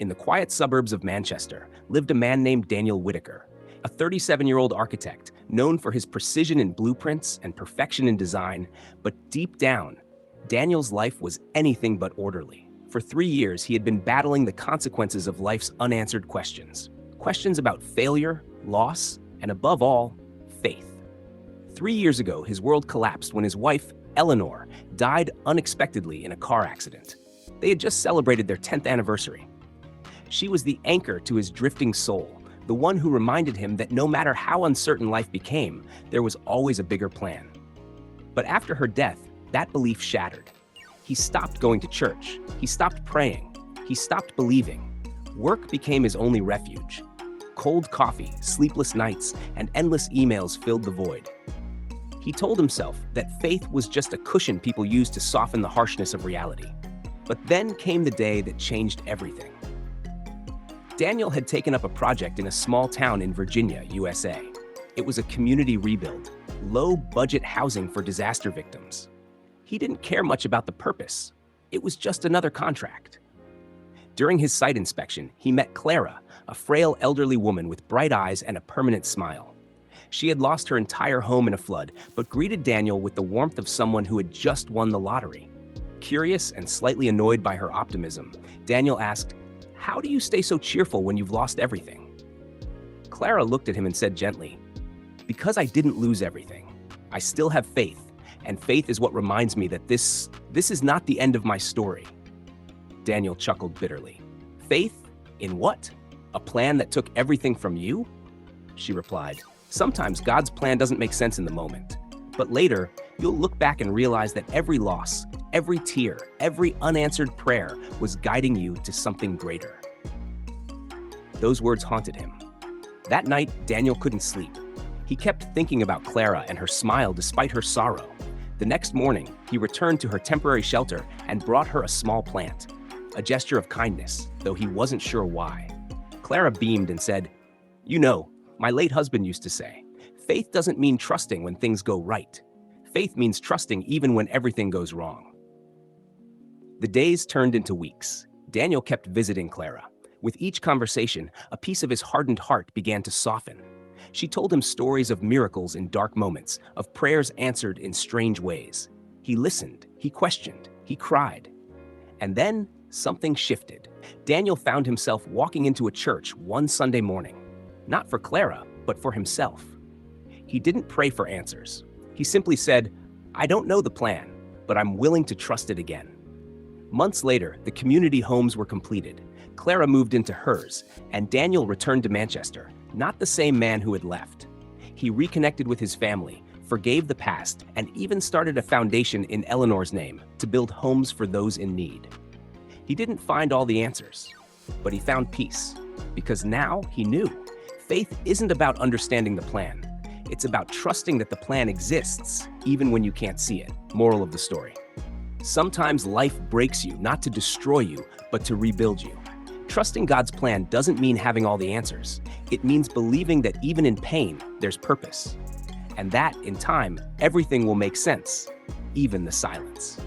In the quiet suburbs of Manchester lived a man named Daniel Whitaker, a 37-year-old architect known for his precision in blueprints and perfection in design, but deep down, Daniel's life was anything but orderly. For 3 years, he had been battling the consequences of life's unanswered questions. Questions about failure, loss, and above all, faith. 3 years ago, his world collapsed when his wife, Eleanor, died unexpectedly in a car accident. They had just celebrated their 10th anniversary. She was the anchor to his drifting soul, the one who reminded him that no matter how uncertain life became, there was always a bigger plan. But after her death, that belief shattered. He stopped going to church. He stopped praying. He stopped believing. Work became his only refuge. Cold coffee, sleepless nights, and endless emails filled the void. He told himself that faith was just a cushion people used to soften the harshness of reality. But then came the day that changed everything. Daniel had taken up a project in a small town in Virginia, USA. It was a community rebuild, low-budget housing for disaster victims. He didn't care much about the purpose. It was just another contract. During his site inspection, he met Clara, a frail elderly woman with bright eyes and a permanent smile. She had lost her entire home in a flood, but greeted Daniel with the warmth of someone who had just won the lottery. Curious and slightly annoyed by her optimism, Daniel asked, "How do you stay so cheerful when you've lost everything?" Clara looked at him and said gently, "Because I didn't lose everything. I still have faith, and faith is what reminds me that this is not the end of my story." Daniel chuckled bitterly. "Faith? In what? A plan that took everything from you?" She replied, "Sometimes God's plan doesn't make sense in the moment, but later you'll look back and realize that every loss, every tear, every unanswered prayer was guiding you to something greater." Those words haunted him. That night, Daniel couldn't sleep. He kept thinking about Clara and her smile despite her sorrow. The next morning, he returned to her temporary shelter and brought her a small plant, a gesture of kindness, though he wasn't sure why. Clara beamed and said, "You know, my late husband used to say, faith doesn't mean trusting when things go right. Faith means trusting even when everything goes wrong." The days turned into weeks. Daniel kept visiting Clara. With each conversation, a piece of his hardened heart began to soften. She told him stories of miracles in dark moments, of prayers answered in strange ways. He listened, he questioned, he cried. And then something shifted. Daniel found himself walking into a church one Sunday morning. Not for Clara, but for himself. He didn't pray for answers. He simply said, "I don't know the plan, but I'm willing to trust it again." Months later, the community homes were completed. Clara moved into hers, and Daniel returned to Manchester, not the same man who had left. He reconnected with his family, forgave the past, and even started a foundation in Eleanor's name to build homes for those in need. He didn't find all the answers, but he found peace, because now he knew faith isn't about understanding the plan. It's about trusting that the plan exists, even when you can't see it. Moral of the story: sometimes life breaks you not to destroy you, but to rebuild you. Trusting God's plan doesn't mean having all the answers. It means believing that even in pain, there's purpose. And that, in time, everything will make sense, even the silence.